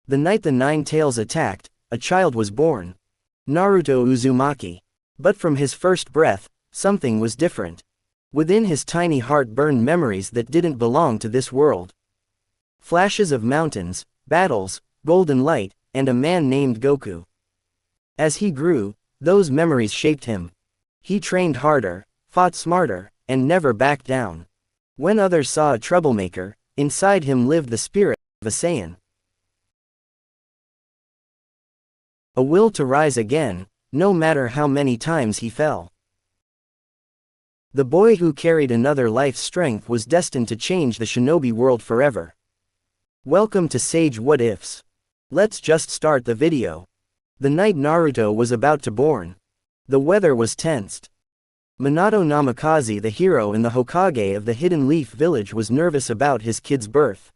The night the Nine Tails attacked, a child was born. Naruto Uzumaki. But from his first breath, something was different. Within his tiny heart burned memories that didn't belong to this world. Flashes of mountains, battles, golden light, and a man named Goku. As he grew, those memories shaped him. He trained harder, fought smarter, and never backed down. When others saw a troublemaker, inside him lived the spirit of a Saiyan. A will to rise again, no matter how many times he fell. The boy who carried another life's strength was destined to change the Shinobi world forever. Welcome to Sage Whatifs. Let's just start the video. The night Naruto was about to born. The weather was tensed. Minato Namikaze, the hero in the Hokage of the Hidden Leaf Village, was nervous about his kid's birth.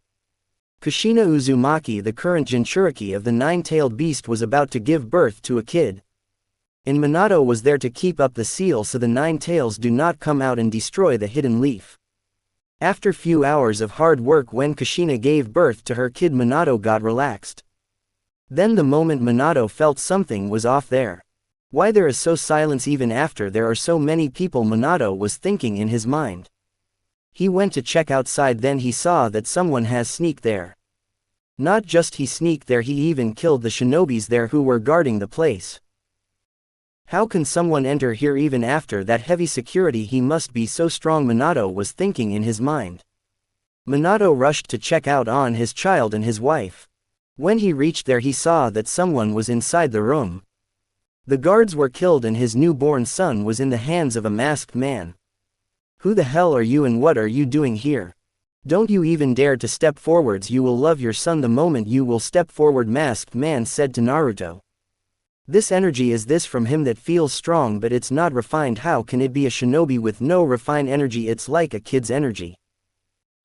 Kushina Uzumaki, the current Jinchūriki of the nine-tailed beast, was about to give birth to a kid. And Minato was there to keep up the seal so the Nine Tails do not come out and destroy the hidden leaf. After few hours of hard work, when Kushina gave birth to her kid, Minato got relaxed. Then the moment Minato felt something was off there. Why there is so silence even after there are so many people, Minato was thinking in his mind. He went to check outside, then he saw that someone has sneaked there. Not just he sneaked there, he even killed the shinobis there who were guarding the place. How can someone enter here even after that heavy security? He must be so strong, Minato was thinking in his mind. Minato rushed to check out on his child and his wife. When he reached there, he saw that someone was inside the room. The guards were killed and his newborn son was in the hands of a masked man. Who the hell are you and what are you doing here? Don't you even dare to step forwards, you will love your son the moment you will step forward, masked man said to Naruto. This energy is this from him that feels strong but it's not refined. How can it be a shinobi with no refined energy? It's like a kid's energy.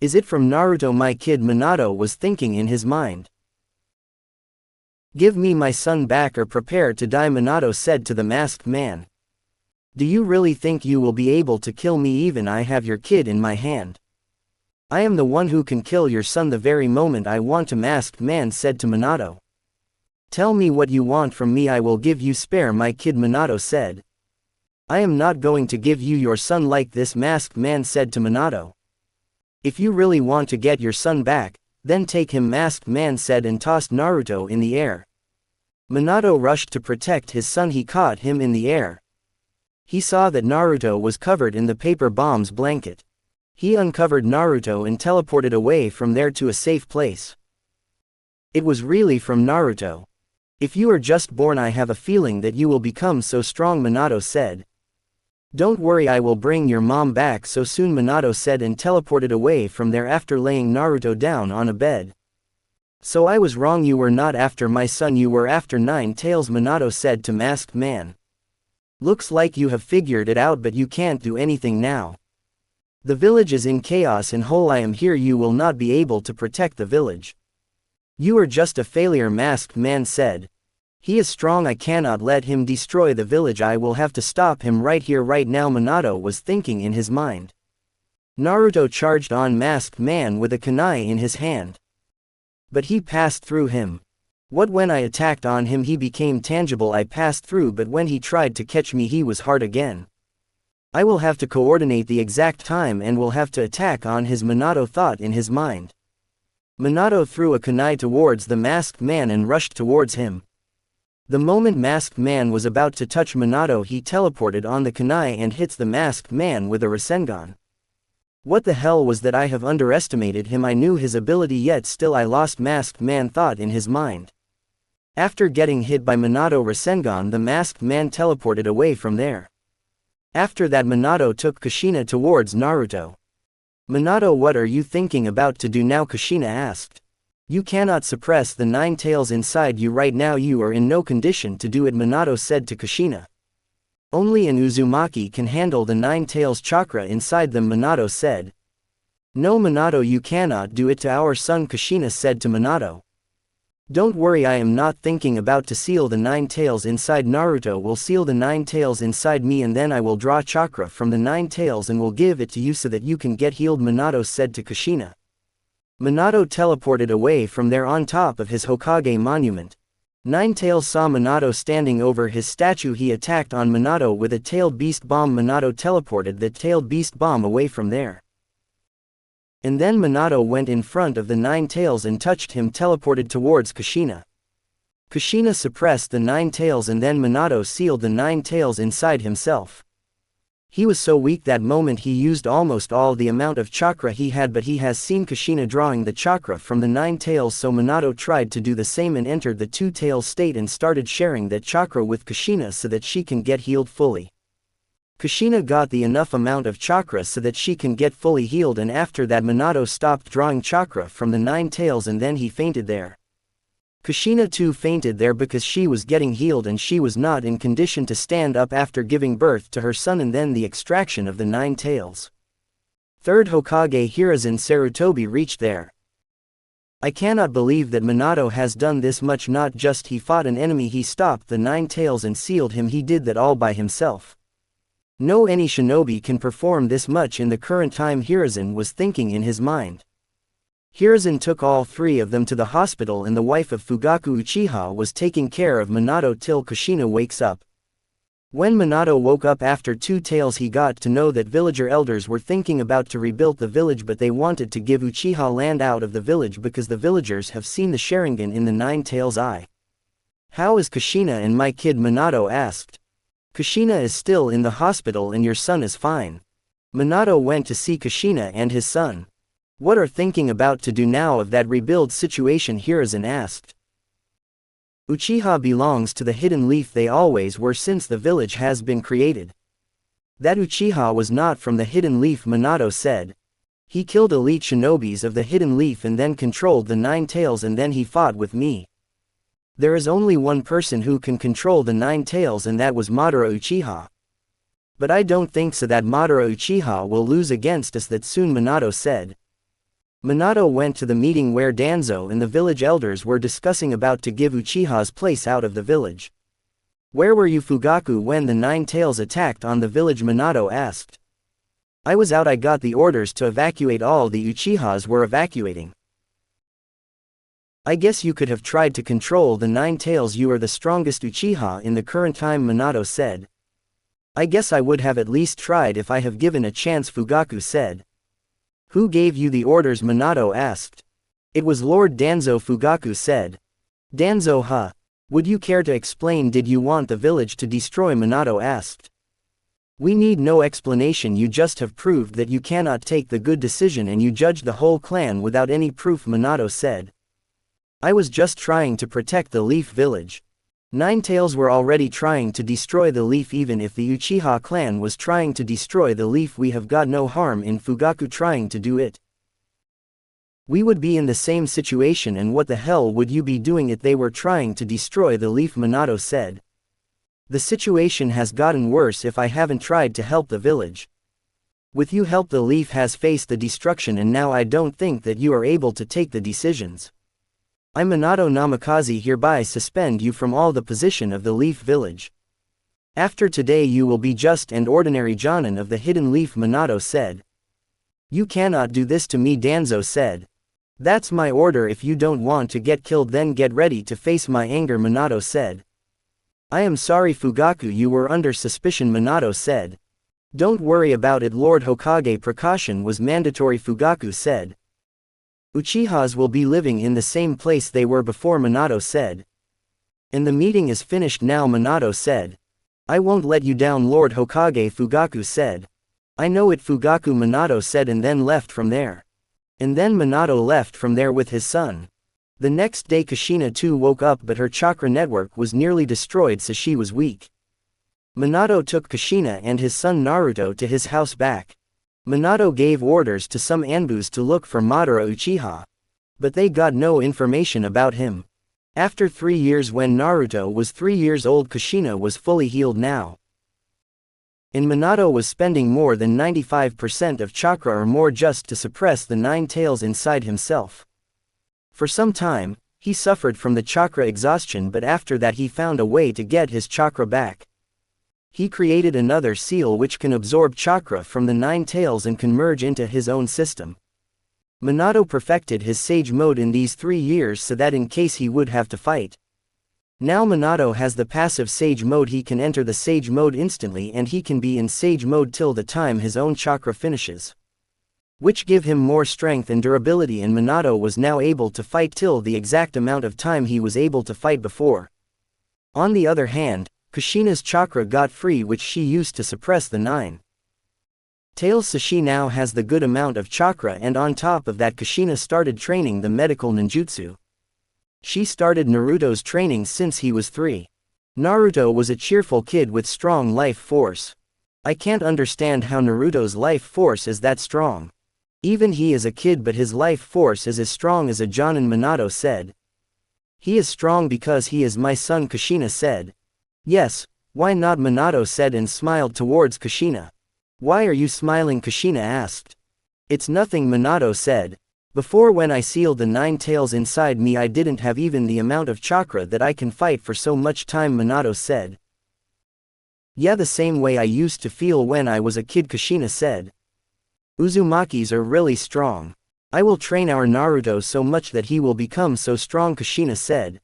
Is it from Naruto, my kid? Minato was thinking in his mind. Give me my son back or prepare to die, Minato said to the masked man. Do you really think you will be able to kill me? Even I have your kid in my hand. I am the one who can kill your son the very moment I want to, masked man said to Minato. Tell me what you want from me, I will give you. Spare my kid, Minato said. I am not going to give you your son like this, masked man said to Minato. If you really want to get your son back, then take him, masked man said and tossed Naruto in the air. Minato rushed to protect his son. He caught him in the air. He saw that Naruto was covered in the paper bomb's blanket. He uncovered Naruto and teleported away from there to a safe place. It was really from Naruto. If you are just born, I have a feeling that you will become so strong, Minato said. Don't worry, I will bring your mom back so soon, Minato said and teleported away from there after laying Naruto down on a bed. So I was wrong, you were not after my son, you were after Nine Tails, Minato said to masked man. Looks like you have figured it out, but you can't do anything now. The village is in chaos and whole. I am here, you will not be able to protect the village. You are just a failure, masked man said. He is strong, I cannot let him destroy the village, I will have to stop him right here right now, Minato was thinking in his mind. Naruto charged on masked man with a kunai in his hand. But he passed through him. What when I attacked on him he became tangible, I passed through, but when he tried to catch me he was hard again. I will have to coordinate the exact time and will have to attack on his, Minato thought in his mind. Minato threw a kunai towards the masked man and rushed towards him. The moment masked man was about to touch Minato, he teleported on the kunai and hits the masked man with a Rasengan. What the hell was that? I have underestimated him, I knew his ability yet still I lost, masked man thought in his mind. After getting hit by Minato Rasengan, the masked man teleported away from there. After that, Minato took Kushina towards Naruto. Minato, what are you thinking about to do now? Kushina asked. You cannot suppress the Nine Tails inside you right now, you are in no condition to do it, Minato said to Kushina. Only an Uzumaki can handle the Nine Tails chakra inside them, Minato said. No, Minato, you cannot do it to our son, Kushina said to Minato. Don't worry, I am not thinking about to seal the Nine Tails inside. Naruto will seal the Nine Tails inside me and then I will draw chakra from the Nine Tails and will give it to you so that you can get healed, Minato said to Kushina. Minato teleported away from there on top of his Hokage monument. Ninetales saw Minato standing over his statue. He attacked on Minato with a tailed beast bomb. Minato teleported the tailed beast bomb away from there. And then Minato went in front of the Ninetales and touched him, teleported towards Kushina. Kushina suppressed the Ninetales and then Minato sealed the Ninetales inside himself. He was so weak that moment he used almost all the amount of chakra he had, but he has seen Kushina drawing the chakra from the Ninetales, so Minato tried to do the same and entered the two-tail state and started sharing that chakra with Kushina so that she can get healed fully. Kushina got the enough amount of chakra so that she can get fully healed, and after that Minato stopped drawing chakra from the Ninetales and then he fainted there. Kushina too fainted there because she was getting healed and she was not in condition to stand up after giving birth to her son and then the extraction of the Ninetales. Third Hokage Hiruzen Sarutobi reached there. I cannot believe that Minato has done this much. Not just he fought an enemy, he stopped the Ninetales and sealed him. He did that all by himself. No any shinobi can perform this much in the current time, Hiruzen was thinking in his mind. Hiruzen took all three of them to the hospital and the wife of Fugaku Uchiha was taking care of Minato till Kushina wakes up. When Minato woke up after 2 tails, he got to know that villager elders were thinking about to rebuild the village, but they wanted to give Uchiha land out of the village because the villagers have seen the Sharingan in the 9 tails eye. How is Kushina and my kid? Minato asked. Kushina is still in the hospital and your son is fine. Minato went to see Kushina and his son. What are thinking about to do now of that rebuild situation? Hiruzen asked. Uchiha belongs to the hidden leaf. They always were since the village has been created. That Uchiha was not from the hidden leaf, Minato said. He killed elite shinobis of the hidden leaf and then controlled the 9 tails and then he fought with me. There is only one person who can control the 9 tails and that was Madara Uchiha. But I don't think so that Madara Uchiha will lose against us that soon, Minato said. Minato went to the meeting where Danzo and the village elders were discussing about to give Uchiha's place out of the village. Where were you, Fugaku, when the 9 tails attacked on the village? Minato asked. I was out. I got the orders to evacuate. All the Uchihas were evacuating. I guess you could have tried to control the 9 tails. You are the strongest Uchiha in the current time, Minato said. I guess I would have at least tried if I have given a chance, Fugaku said. Who gave you the orders? Minato asked. It was Lord Danzo, Fugaku said. Danzo, huh? Would you care to explain? Did you want the village to destroy? Minato asked. We need no explanation. You just have proved that you cannot take the good decision and you judged the whole clan without any proof, Minato said. I was just trying to protect the Leaf Village. 9 tails were already trying to destroy the leaf. Even if the Uchiha clan was trying to destroy the leaf, we have got no harm in Fugaku trying to do it. We would be in the same situation, and what the hell would you be doing if they were trying to destroy the leaf? Minato said. The situation has gotten worse if I haven't tried to help the village. With you help, the leaf has faced the destruction and now I don't think that you are able to take the decisions. I, Minato Namikaze, hereby suspend you from all the position of the Leaf Village. After today you will be just and ordinary Jonin of the Hidden Leaf, Minato said. You cannot do this to me, Danzo said. That's my order. If you don't want to get killed, then get ready to face my anger, Minato said. I am sorry, Fugaku, you were under suspicion, Minato said. Don't worry about it, Lord Hokage. Precaution was mandatory, Fugaku said. Uchihas will be living in the same place they were before, Minato said. And the meeting is finished now, Minato said. I won't let you down, Lord Hokage, Fugaku said. I know it, Fugaku, Minato said, and then left from there. And then Minato left from there with his son. The next day Kushina too woke up, but her chakra network was nearly destroyed, so she was weak. Minato took Kushina and his son Naruto to his house back. Minato gave orders to some Anbus to look for Madara Uchiha. But they got no information about him. After 3 years, when Naruto was 3 years old, Kushina was fully healed now. And Minato was spending more than 95% of chakra or more just to suppress the 9 tails inside himself. For some time, he suffered from the chakra exhaustion, but after that he found a way to get his chakra back. He created another seal which can absorb chakra from the 9 tails and can merge into his own system. Minato perfected his Sage mode in these 3 years so that in case he would have to fight. Now Minato has the passive Sage mode, he can enter the Sage mode instantly and he can be in Sage mode till the time his own chakra finishes, which give him more strength and durability, and Minato was now able to fight till the exact amount of time he was able to fight before. On the other hand, Kushina's chakra got free, which she used to suppress the 9 tails, so she now has the good amount of chakra, and on top of that Kushina started training the medical ninjutsu. She started Naruto's training since he was 3. Naruto was a cheerful kid with strong life force. I can't understand how Naruto's life force is that strong. Even he is a kid but his life force is as strong as a Jonin, Minato said. He is strong because he is my son, Kushina said. Yes, why not, Minato said and smiled towards Kushina. Why are you smiling, Kushina asked. It's nothing, Minato said. Before, when I sealed the 9 tails inside me, I didn't have even the amount of chakra that I can fight for so much time, Minato said. Yeah, the same way I used to feel when I was a kid, Kushina said. Uzumakis are really strong. I will train our Naruto so much that he will become so strong, Kushina said.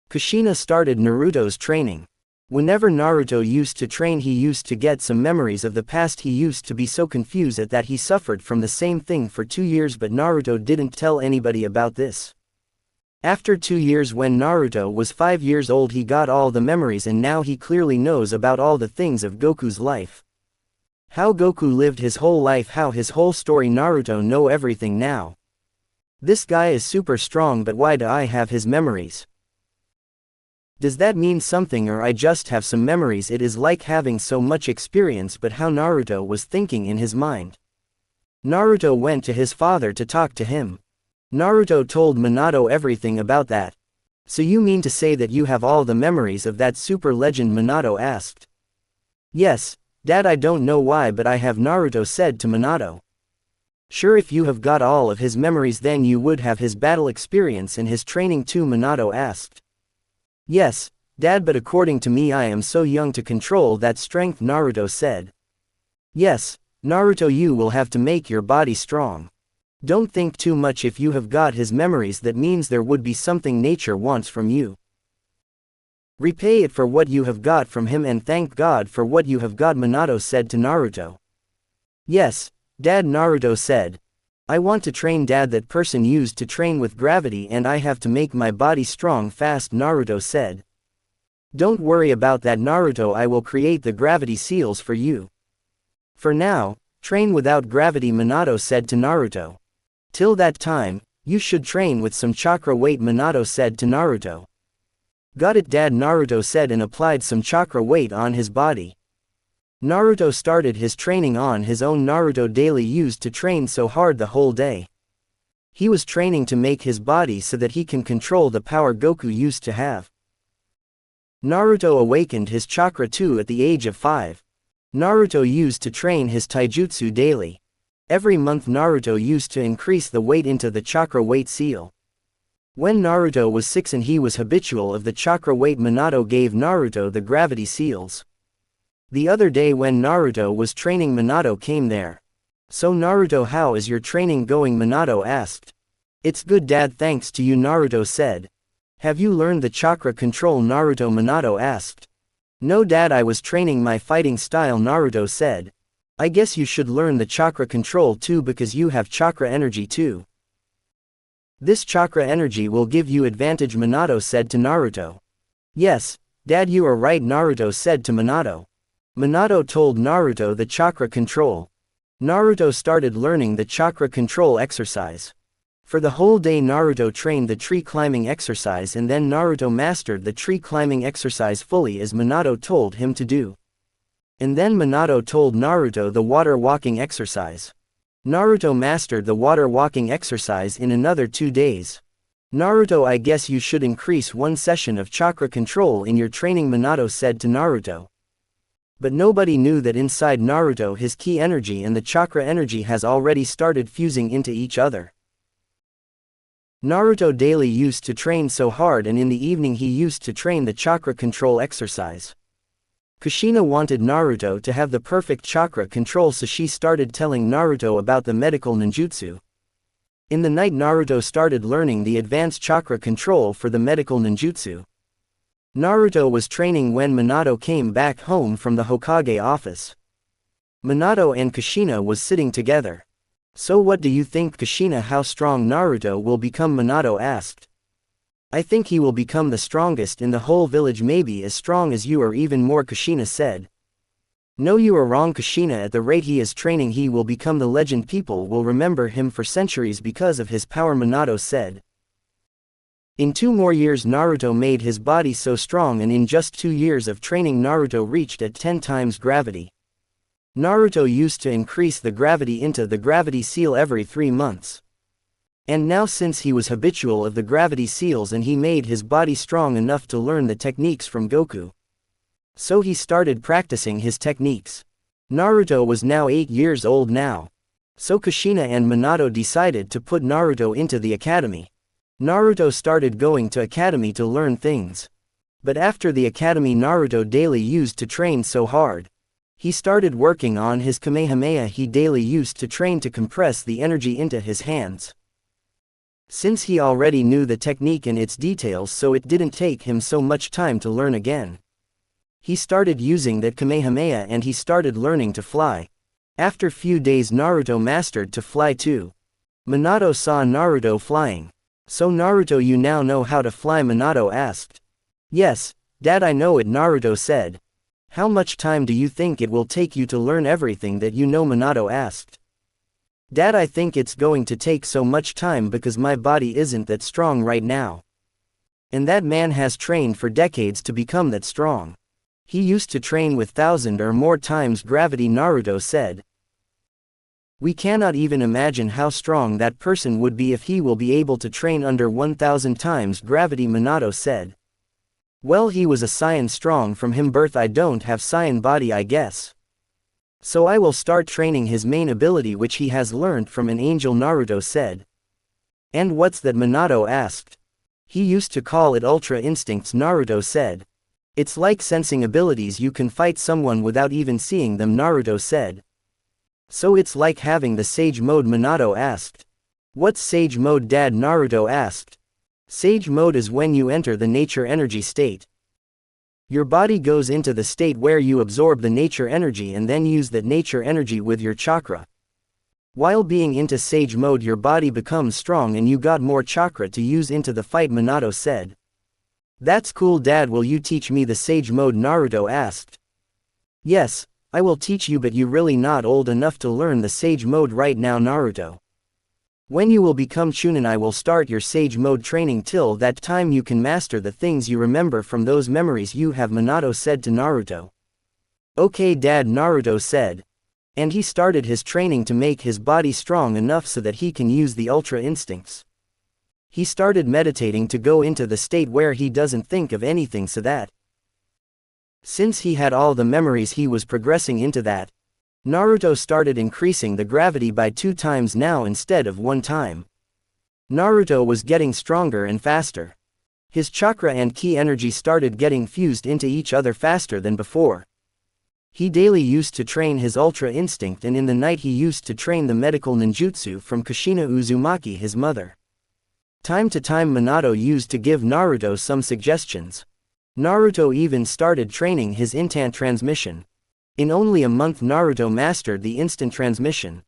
Kushina started Naruto's training. Whenever Naruto used to train, he used to get some memories of the past. He used to be so confused at that he suffered from the same thing for 2 years, but Naruto didn't tell anybody about this. After 2 years, when Naruto was 5 years old, he got all the memories and now he clearly knows about all the things of Goku's life. How Goku lived his whole life, how his whole story. Naruto know everything now. This guy is super strong, but why do I have his memories? Does that mean something, or I just have some memories? It is like having so much experience, but how Naruto was thinking in his mind. Naruto went to his father to talk to him. Naruto told Minato everything about that. So you mean to say that you have all the memories of that super legend? Minato asked. Yes, Dad, I don't know why, but I have, Naruto said to Minato. Sure, if you have got all of his memories, then you would have his battle experience and his training too, Minato asked. Yes, Dad, but according to me I am so young to control that strength, Naruto said. Yes, Naruto, you will have to make your body strong. Don't think too much. If you have got his memories, that means there would be something nature wants from you. Repay it for what you have got from him and thank God for what you have got, Minato said to Naruto. Yes, Dad, Naruto said. I want to train, Dad, that person used to train with gravity and I have to make my body strong fast, Naruto said. Don't worry about that, Naruto, I will create the gravity seals for you. For now, train without gravity, Minato said to Naruto. Till that time, you should train with some chakra weight, Minato said to Naruto. Got it, Dad, Naruto said and applied some chakra weight on his body. Naruto started his training on his own. Naruto daily used to train so hard the whole day. He was training to make his body so that he can control the power Goku used to have. Naruto awakened his chakra too at the age of 5. Naruto used to train his taijutsu daily. Every month Naruto used to increase the weight into the chakra weight seal. When Naruto was 6 and he was habitual of the chakra weight, Minato gave Naruto the gravity seals. The other day when Naruto was training, Minato came there. So Naruto, how is your training going? Minato asked. It's good, Dad, thanks to you, Naruto said. Have you learned the chakra control, Naruto? Minato asked. No, Dad, I was training my fighting style, Naruto said. I guess you should learn the chakra control too because you have chakra energy too. This chakra energy will give you advantage, Minato said to Naruto. Yes, Dad, you are right, Naruto said to Minato. Minato told Naruto the chakra control. Naruto started learning the chakra control exercise. For the whole day Naruto trained the tree climbing exercise and then Naruto mastered the tree climbing exercise fully as Minato told him to do. And then Minato told Naruto the water walking exercise. Naruto mastered the water walking exercise in another 2 days. Naruto, I guess you should increase 1 session of chakra control in your training, Minato said to Naruto. But nobody knew that inside Naruto his ki energy and the chakra energy has already started fusing into each other. Naruto daily used to train so hard and in the evening he used to train the chakra control exercise. Kushina wanted Naruto to have the perfect chakra control, so she started telling Naruto about the medical ninjutsu. In the night Naruto started learning the advanced chakra control for the medical ninjutsu. Naruto was training when Minato came back home from the Hokage office. Minato and Kushina was sitting together. "So what do you think, Kushina? How strong Naruto will become?" Minato asked. "I think he will become the strongest in the whole village, maybe as strong as you or even more," Kushina said. "No, you are wrong, Kushina. At the rate he is training, he will become the legend. People will remember him for centuries because of his power," Minato said. In 2 more years Naruto made his body so strong, and in just 2 years of training Naruto reached at 10 times gravity. Naruto used to increase the gravity into the gravity seal every 3 months. And now, since he was habitual of the gravity seals and he made his body strong enough to learn the techniques from Goku, so he started practicing his techniques. Naruto was now 8 years old now. So Kushina and Minato decided to put Naruto into the academy. Naruto started going to academy to learn things. But after the academy, Naruto daily used to train so hard. He started working on his Kamehameha. He daily used to train to compress the energy into his hands. Since he already knew the technique and its details, so it didn't take him so much time to learn again. He started using that Kamehameha and he started learning to fly. After few days Naruto mastered to fly too. Minato saw Naruto flying. "So Naruto, you now know how to fly?" Minato asked. "Yes, Dad, I know it," Naruto said. "How much time do you think it will take you to learn everything that you know?" Minato asked. "Dad, I think it's going to take so much time because my body isn't that strong right now. And that man has trained for decades to become that strong. He used to train with 1,000 or more times gravity," Naruto said. "We cannot even imagine how strong that person would be if he will be able to train under 1,000 times gravity," Minato said. "Well, he was a Saiyan strong from him birth. I don't have Saiyan body, I guess. So I will start training his main ability which he has learned from an angel," Naruto said. "And what's that?" Minato asked. "He used to call it Ultra Instincts," Naruto said. "It's like sensing abilities. You can fight someone without even seeing them," Naruto said. "So it's like having the Sage Mode?" Minato asked. "What's Sage Mode, Dad?" Naruto asked. "Sage Mode is when you enter the nature energy state. Your body goes into the state where you absorb the nature energy and then use that nature energy with your chakra. While being into Sage Mode, your body becomes strong and you got more chakra to use into the fight," Minato said. "That's cool, Dad. Will you teach me the Sage Mode?" Naruto asked. "Yes, I will teach you, but you're really not old enough to learn the Sage Mode right now, Naruto. When you will become Chunin, I will start your Sage Mode training. Till that time you can master the things you remember from those memories you have," Minato said to Naruto. "Okay, Dad," Naruto said. And he started his training to make his body strong enough so that he can use the Ultra Instincts. He started meditating to go into the state where he doesn't think of anything, so that since he had all the memories, he was progressing into that. Naruto started increasing the gravity by 2 times now instead of 1 time. Naruto was getting stronger and faster. His chakra and ki energy started getting fused into each other faster than before. He daily used to train his Ultra Instinct, and in the night he used to train the medical ninjutsu from Kushina Uzumaki, his mother. Time to time Minato used to give Naruto some suggestions. Naruto even started training his instant transmission. In only a month Naruto mastered the instant transmission.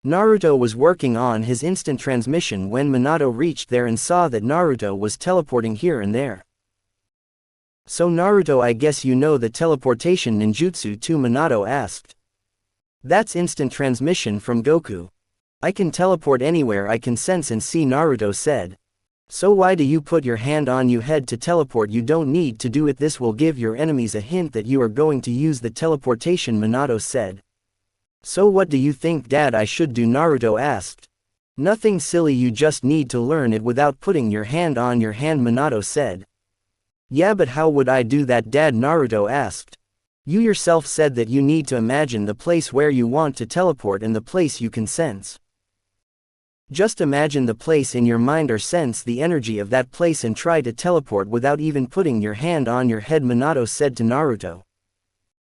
Naruto was working on his instant transmission when Minato reached there and saw that Naruto was teleporting here and there. "So Naruto, I guess you know the teleportation ninjutsu too?" Minato asked. "That's instant transmission from Goku. I can teleport anywhere I can sense and see," Naruto said. "So why do you put your hand on your head to teleport? You don't need to do it. This will give your enemies a hint that you are going to use the teleportation," Minato said. "So what do you think, Dad, I should do?" Naruto asked. "Nothing silly, you just need to learn it without putting your hand on your hand," Minato said. "Yeah, but how would I do that, Dad?" Naruto asked. "You yourself said that you need to imagine the place where you want to teleport and the place you can sense. Just imagine the place in your mind or sense the energy of that place and try to teleport without even putting your hand on your head," Minato said to Naruto.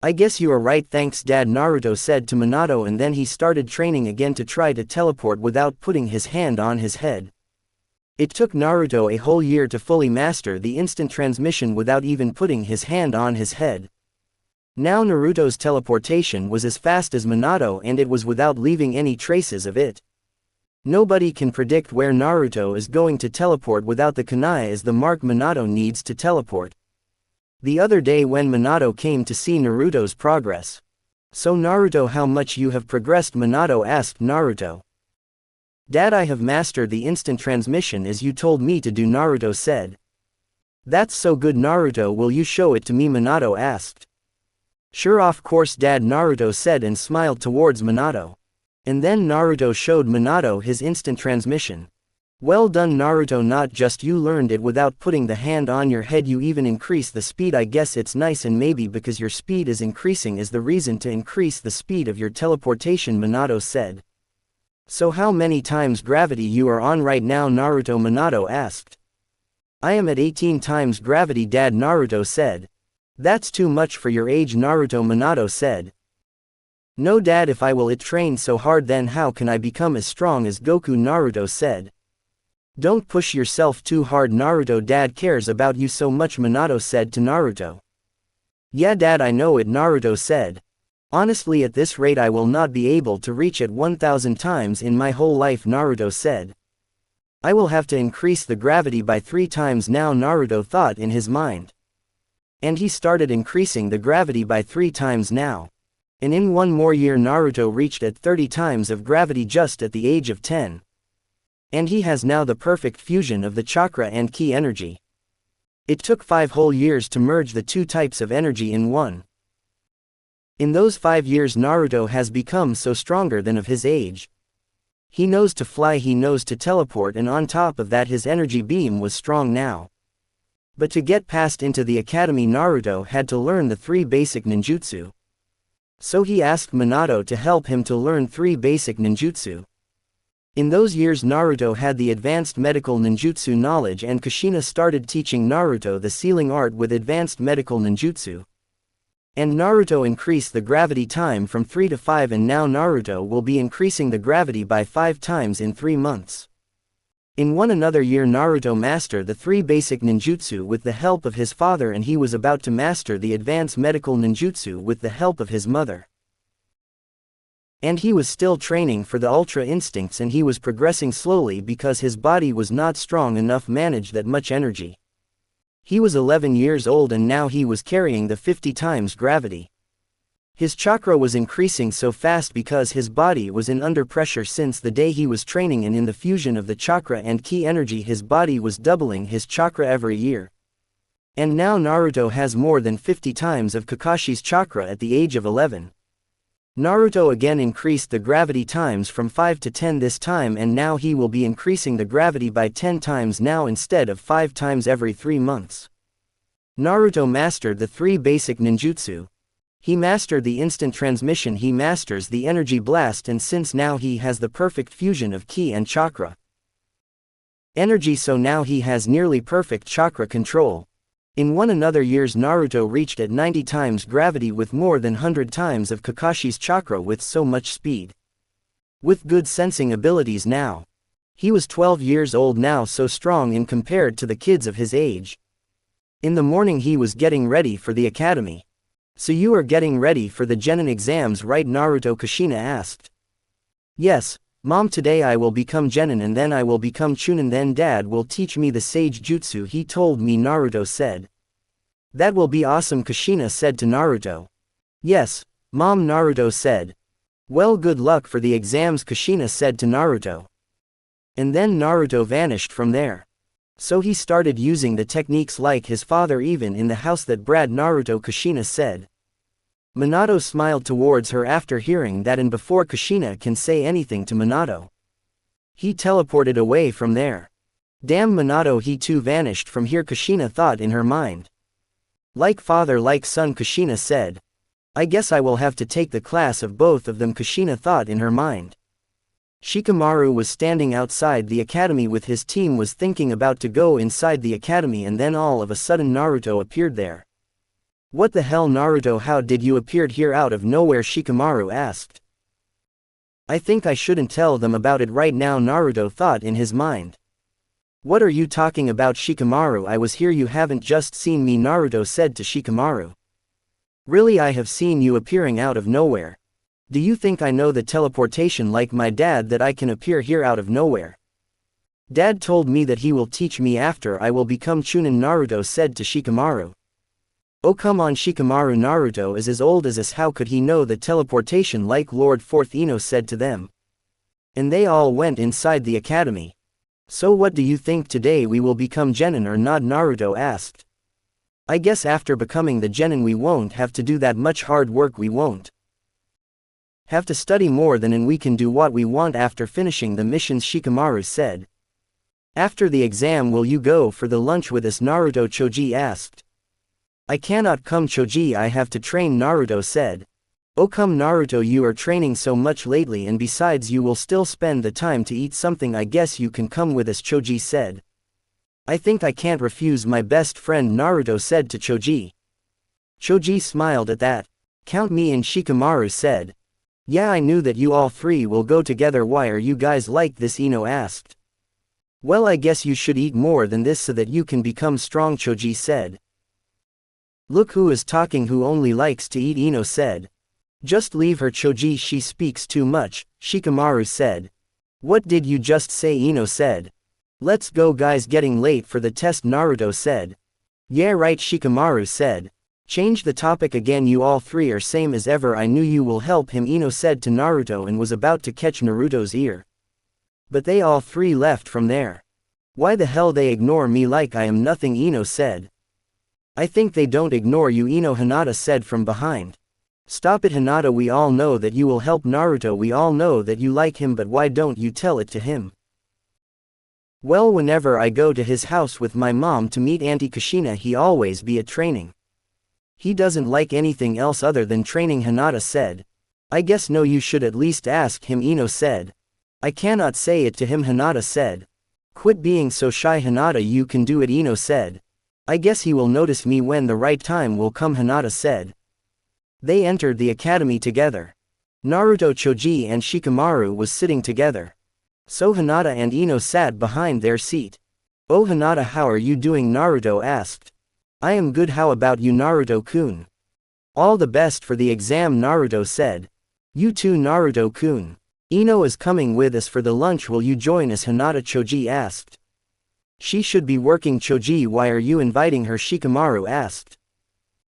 I guess you are right, thanks Dad, Naruto said to Minato, and then he started training again to try to teleport without putting his hand on his head. It took Naruto a whole year to fully master the instant transmission without even putting his hand on his head. Now Naruto's teleportation was as fast as Minato, and it was without leaving any traces of it. Nobody can predict where Naruto is going to teleport without the kunai as the mark Minato needs to teleport. The other day when Minato came to see Naruto's progress. "So Naruto, how much you have progressed?" Minato asked Naruto. "Dad, I have mastered the instant transmission as you told me to do," Naruto said. "That's so good, Naruto, will you show it to me?" Minato asked. "Sure, of course Dad," Naruto said and smiled towards Minato. And then Naruto showed Minato his instant transmission. "Well done, Naruto, not just you learned it without putting the hand on your head, you even increase the speed. I guess it's nice, and maybe because your speed is increasing is the reason to increase the speed of your teleportation," Minato said. "So how many times gravity you are on right now, Naruto?" Minato asked. "I am at 18 times gravity, Dad," Naruto said. "That's too much for your age, Naruto," Minato said. "No Dad, if I will it train so hard, then how can I become as strong as Goku?" Naruto said. "Don't push yourself too hard, Naruto, Dad cares about you so much," Minato said to Naruto. "Yeah Dad, I know it," Naruto said. "Honestly, at this rate I will not be able to reach it 1000 times in my whole life," Naruto said. "I will have to increase the gravity by 3 times now," Naruto thought in his mind. And he started increasing the gravity by 3 times now. And in 1 more year Naruto reached at 30 times of gravity just at the age of 10. And he has now the perfect fusion of the chakra and ki energy. It took 5 whole years to merge the 2 types of energy in one. In those 5 years Naruto has become so stronger than of his age. He knows to fly, he knows to teleport, and on top of that his energy beam was strong now. But to get past into the academy Naruto had to learn the 3 basic ninjutsu. So he asked Minato to help him to learn 3 basic ninjutsu. In those years Naruto had the advanced medical ninjutsu knowledge, and Kushina started teaching Naruto the sealing art with advanced medical ninjutsu. And Naruto increased the gravity time from 3 to 5, and now Naruto will be increasing the gravity by 5 times in 3 months. In another year Naruto mastered the 3 basic ninjutsu with the help of his father, and he was about to master the advanced medical ninjutsu with the help of his mother. And he was still training for the ultra instincts, and he was progressing slowly because his body was not strong enough to manage that much energy. He was 11 years old and now he was carrying the 50 times gravity. His chakra was increasing so fast because his body was in under pressure since the day he was training, and in the fusion of the chakra and ki energy his body was doubling his chakra every year. And now Naruto has more than 50 times of Kakashi's chakra at the age of 11. Naruto again increased the gravity times from 5 to 10 this time, and now he will be increasing the gravity by 10 times now instead of 5 times every 3 months. Naruto mastered the 3 basic ninjutsu. He mastered the instant transmission, he masters the energy blast, and since now he has the perfect fusion of ki and chakra energy, so now he has nearly perfect chakra control. In another years Naruto reached at 90 times gravity with more than 100 times of Kakashi's chakra with so much speed. With good sensing abilities now. He was 12 years old now, so strong in compared to the kids of his age. In the morning he was getting ready for the academy. "So you are getting ready for the genin exams, right, Naruto?" Kushina asked. "Yes, Mom, today I will become genin and then I will become chunin, then Dad will teach me the sage jutsu he told me," Naruto said. "That will be awesome," Kushina said to Naruto. "Yes, Mom," Naruto said. "Well, good luck for the exams," Kushina said to Naruto. And then Naruto vanished from there. So he started using the techniques like his father even in the house that brat Naruto, Kushina said. Minato smiled towards her after hearing that, and before Kushina can say anything to Minato, he teleported away from there. Damn Minato, he too vanished from here, Kushina thought in her mind. Like father like son, Kushina said. I guess I will have to take the class of both of them, Kushina thought in her mind. Shikamaru was standing outside the academy with his team, was thinking about to go inside the academy, and then all of a sudden Naruto appeared there. What the hell Naruto, how did you appeared here out of nowhere? Shikamaru asked. I think I shouldn't tell them about it right now, Naruto thought in his mind. What are you talking about, Shikamaru? I was here, you haven't just seen me, Naruto said to Shikamaru. Really, I have seen you appearing out of nowhere. Do you think I know the teleportation like my dad that I can appear here out of nowhere? Dad told me that he will teach me after I will become Chunin, Naruto said to Shikamaru. Oh come on Shikamaru, Naruto is as old as us, how could he know the teleportation like Lord Fourth, Ino said to them. And they all went inside the academy. So what do you think, today we will become genin or not, Naruto asked. I guess after becoming the genin we won't have to do that much hard work, we won't have to study more than, and we can do what we want after finishing the missions, Shikamaru said. After the exam will you go for the lunch with us, Naruto Choji asked. I cannot come, Choji, I have to train, Naruto said. Oh come Naruto, you are training so much lately, and besides you will still spend the time to eat something, I guess you can come with us, Choji said. I think I can't refuse my best friend, Naruto said to Choji. Choji smiled at that. Count me in, Shikamaru said. Yeah, I knew that you all three will go together. Why are you guys like this, Ino asked. Well, I guess you should eat more than this so that you can become strong, Choji said. Look who is talking, who only likes to eat, Ino said. Just leave her, Choji, she speaks too much, Shikamaru said. What did you just say, Ino said. Let's go guys, getting late for the test, Naruto said. Yeah right, Shikamaru said. Change the topic again, you all three are same as ever, I knew you will help him, Ino said to Naruto, and was about to catch Naruto's ear. But they all three left from there. Why the hell they ignore me like I am nothing, Ino said. I think they don't ignore you, Ino, Hinata said from behind. Stop it, Hinata, we all know that you will help Naruto, we all know that you like him, but why don't you tell it to him? Well, whenever I go to his house with my mom to meet Auntie Kushina, he always be at training. He doesn't like anything else other than training, Hinata said. I guess no, you should at least ask him, Ino said. I cannot say it to him, Hinata said. Quit being so shy, Hinata, you can do it, Ino said. I guess he will notice me when the right time will come, Hinata said. They entered the academy together. Naruto, Choji and Shikamaru was sitting together. So Hinata and Ino sat behind their seat. Oh Hinata, how are you doing, Naruto asked. I am good, how about you, Naruto-kun? All the best for the exam, Naruto said. You too, Naruto-kun. Ino is coming with us for the lunch, will you join us, Hinata, Choji asked. She should be working, Choji, why are you inviting her, Shikamaru asked.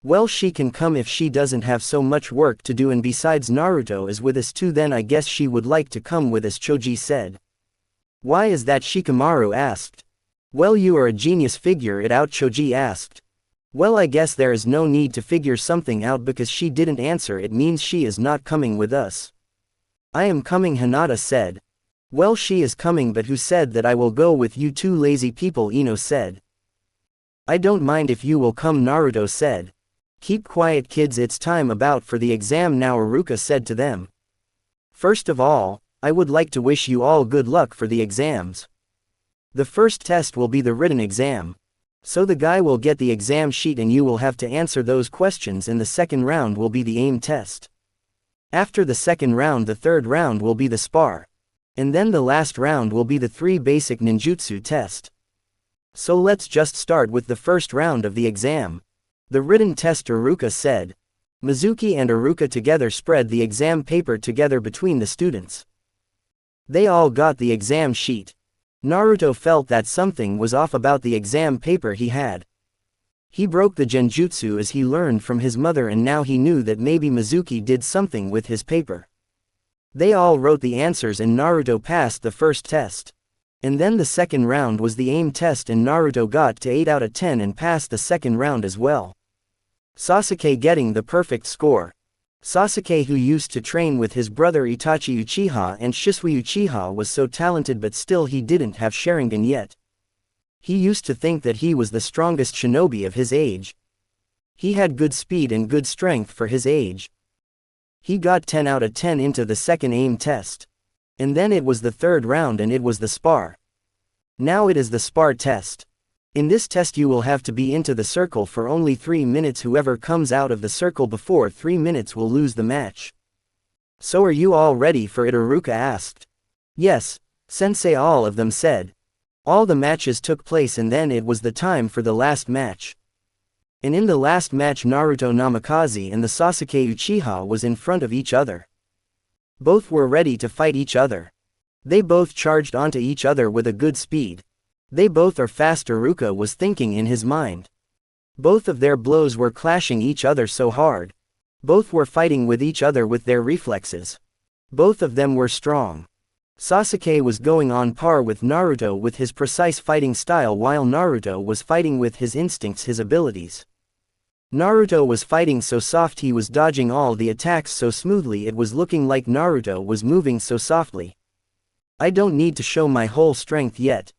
Well, she can come if she doesn't have so much work to do, and besides Naruto is with us too, then I guess she would like to come with us, Choji said. Why is that, Shikamaru asked. Well, you are a genius, figure it out, Choji asked. Well, I guess there is no need to figure something out because she didn't answer, it means she is not coming with us. I am coming, Hinata said. Well, she is coming, but who said that I will go with you two lazy people, Ino said. I don't mind if you will come, Naruto said. Keep quiet kids, it's time about for the exam now, Iruka said to them. First of all, I would like to wish you all good luck for the exams. The first test will be the written exam. So the guy will get the exam sheet and you will have to answer those questions, and the second round will be the aim test. After the second round, the third round will be the spar. And then the last round will be the 3 basic ninjutsu test. So let's just start with the first round of the exam. The written test, Iruka said. Mizuki and Iruka together spread the exam paper together between the students. They all got the exam sheet. Naruto felt that something was off about the exam paper he had. He broke the genjutsu as he learned from his mother, and now he knew that maybe Mizuki did something with his paper. They all wrote the answers and Naruto passed the first test. And then the second round was the aim test, and Naruto got to 8 out of 10 and passed the second round as well. Sasuke getting the perfect score. Sasuke, who used to train with his brother Itachi Uchiha and Shisui Uchiha, was so talented, but still he didn't have Sharingan yet. He used to think that he was the strongest shinobi of his age. He had good speed and good strength for his age. He got 10 out of 10 into the second aim test. And then it was the third round and it was the spar. Now it is the spar test. In this test you will have to be into the circle for only 3 minutes. Whoever comes out of the circle before 3 minutes will lose the match. So are you all ready for it? Iruka asked. Yes, sensei, all of them said. All the matches took place and then it was the time for the last match. And in the last match Naruto Namikaze and the Sasuke Uchiha was in front of each other. Both were ready to fight each other. They both charged onto each other with a good speed. They both are fast, Iruka was thinking in his mind. Both of their blows were clashing each other so hard. Both were fighting with each other with their reflexes. Both of them were strong. Sasuke was going on par with Naruto with his precise fighting style, while Naruto was fighting with his instincts, his abilities. Naruto was fighting so soft, he was dodging all the attacks so smoothly, it was looking like Naruto was moving so softly. I don't need to show my whole strength yet.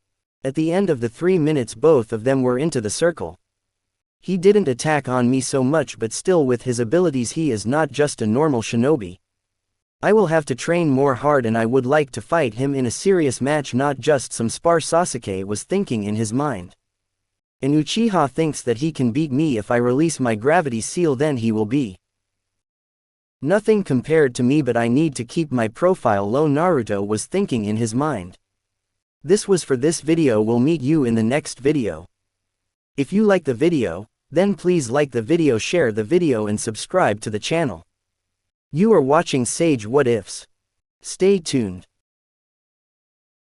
At the end of the 3 minutes both of them were into the circle. He didn't attack on me so much, but still with his abilities he is not just a normal shinobi. I will have to train more hard and I would like to fight him in a serious match, not just some spar. Sasuke was thinking in his mind. And Uchiha thinks that he can beat me if I release my gravity seal, then he will be nothing compared to me, but I need to keep my profile low, Naruto was thinking in his mind. This was for this video. We'll meet you in the next video. If you like the video, then please like the video, share the video and subscribe to the channel. You are watching Sage What Ifs. Stay tuned.